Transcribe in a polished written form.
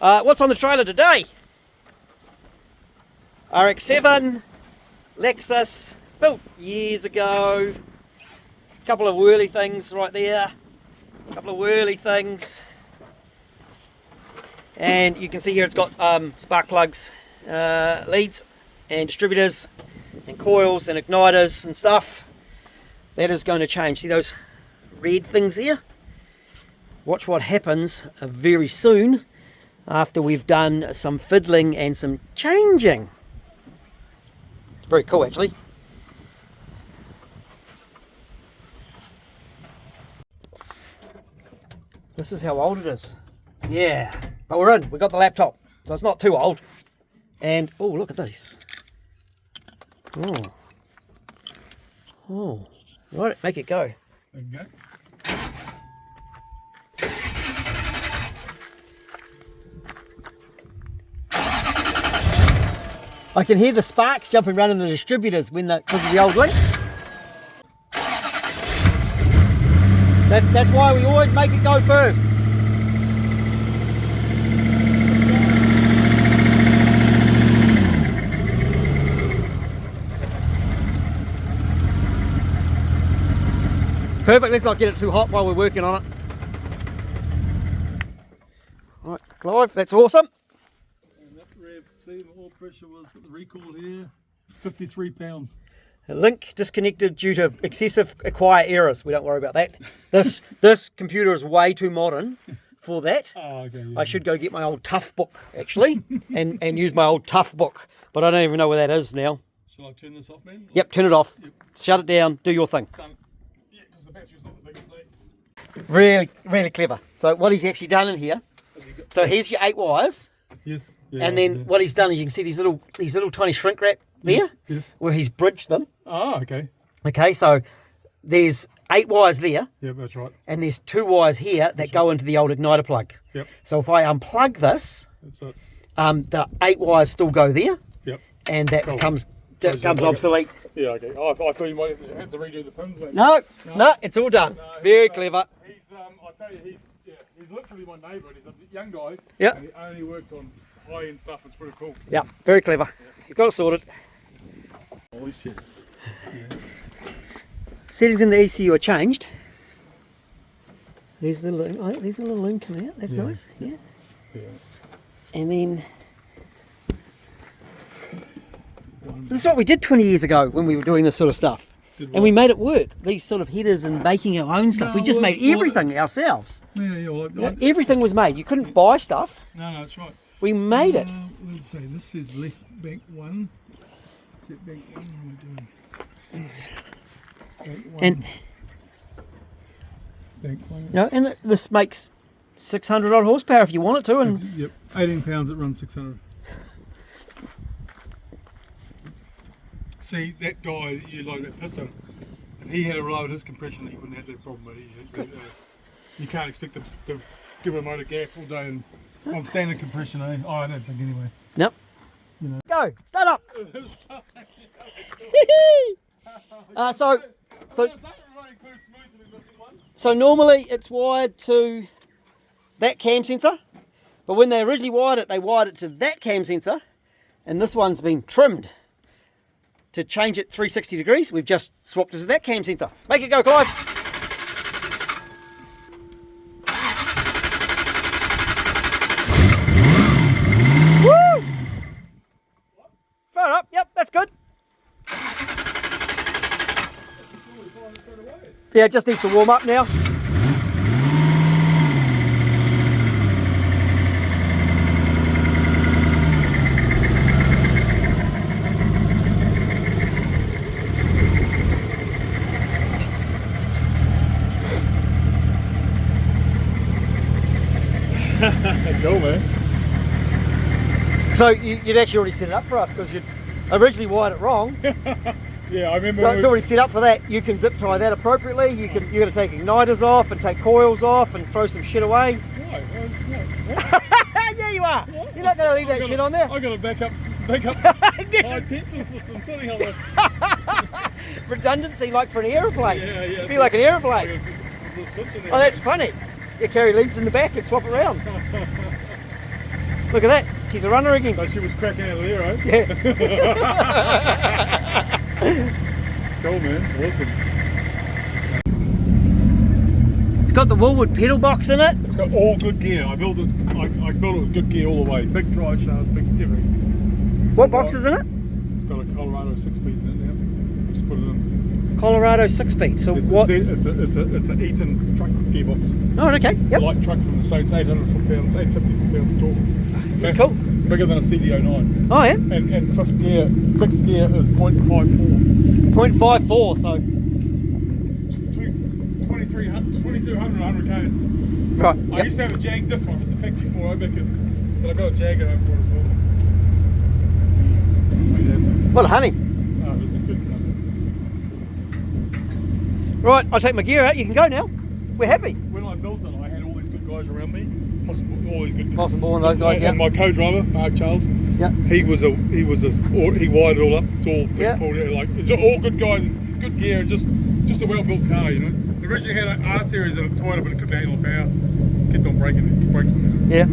What's on the trailer today? RX7, Lexus, built years ago. A couple of whirly things right there. A couple of whirly things. And you can see here it's got spark plugs, leads and distributors and coils and igniters and stuff. That is going to change. See those red things there? Watch what happens very soon after we've done some fiddling and some changing. It's very cool actually. This is how old it is. Yeah, but we're in. We got the laptop, so it's not too old. And oh, look at this. Oh, right, make it go. Okay. I can hear the sparks jumping around in the distributors because of the old link. That's why we always make it go first. Perfect, let's not get it too hot while we're working on it. Right, Clive, that's awesome. And that rev, see the oil pressure was, got the recall here, 53 pounds. A link disconnected due to excessive acquire errors. We don't worry about that. This computer is way too modern for that. Oh, okay, yeah. I should go get my old tough book actually and use my old tough book, but I don't even know where that is now. Shall I turn this off, man? Yep, turn it off. Yep. Shut it down, do your thing. Done. Yeah, because the battery's not the biggest thing. Really, really clever. So what he's actually done in here, so here's your 8 wires. Yes. Yeah, And then what he's done is you can see these little tiny shrink wrap there, yes. where he's bridged them. Oh, okay. Okay, so there's 8 wires there, Yeah, that's right. and there's 2 wires here that go into the old igniter plug. Yep. So if I unplug this, That's it. the 8 wires still go there, Yep. and that Cool. becomes Close your plug. obsolete. Yeah, okay. Oh, I thought you might have to redo the pins, mate. No, it's all done. No, Very clever. He's, I tell you, he's literally my neighbour. He's a young guy. Yeah. And he only works on high-end stuff. It's pretty cool. Yeah, very clever. He's got it sorted. Holy shit. Settings in the ECU are changed. There's the little loom coming out. That's nice. Yeah. Yeah. And then this is what we did 20 years ago when we were doing this sort of stuff. And we made it work. These sort of headers and making our own stuff. No, We just well, made everything ourselves. Yeah, well, Everything was made. You couldn't buy stuff. No, that's right. We made it. Let's see, this is left bank 1. Is that bank 1? What am I doing? Bank 1. And bank 1. you know, and this makes 600 odd horsepower if you want it to. And Yep, 18 pounds, it runs 600. See, that guy, you like that piston, if he had a load his compression, he wouldn't have that problem. But you can't expect to give a motor gas all day and on standard compression, eh? Oh, I don't think anyway. nope. You know. Go, start up. So normally it's wired to that cam sensor, but when they originally wired it to that cam sensor, and this one's been trimmed to change it 360 degrees. We've just swapped it to that cam sensor. Make it go, Clive. Woo! Fire up. Yep, that's good. Yeah, it just needs to warm up now. Go, man. So you'd actually already set it up for us because you'd originally wired it wrong. Yeah, I remember. So it's already set up for that. You can zip tie that appropriately. You're going to take igniters off and take coils off and throw some shit away. What? Yeah, you are. What? You're not going to leave that shit on there. I got a backup high tension system. Something like that. Redundancy like for an aeroplane. Yeah. Be like an aeroplane. Oh, Oh, that's funny. You carry leads in the back and swap around. Look at that. She's a runner again. So she was cracking out of there, eh? Yeah. Cool, man. Awesome. It's got the Woolwood pedal box in it. It's got all good gear. I built it with good gear all the way. Big drive shafts, big everything. What box is in it? It's got a Colorado 6-speed in it now. Just put it in. Colorado 6-speed. So It's what? it's an Eaton truck gearbox. Oh, okay. Yep. Light truck from the States, 800 foot-pounds, 850 foot-pounds tall. Massive, Cool. bigger than a CDO9. Oh, yeah. And fifth gear, sixth gear is 0.54. 0.54. So 2200, 100 k's. right. I Yep. used to have a Jag diff on it, the factory 4 back in, but I got a Jag at home for it as well. Sweet as. What a honey. Oh, this is good. Right. I'll take my gear out. You can go now. We're happy. When I built it, I had all these good guys around me. All these good. Possible one of those guys. And Yeah. my co-driver, Mark Charles. Yeah. He was he wired it all up. It's all big Yeah. pulled out, like it's all good guys, good gear, just a well-built car, you know. Originally had an R series in a Toyota, but it could handle power. Kept on breaking brakes in there. Yeah.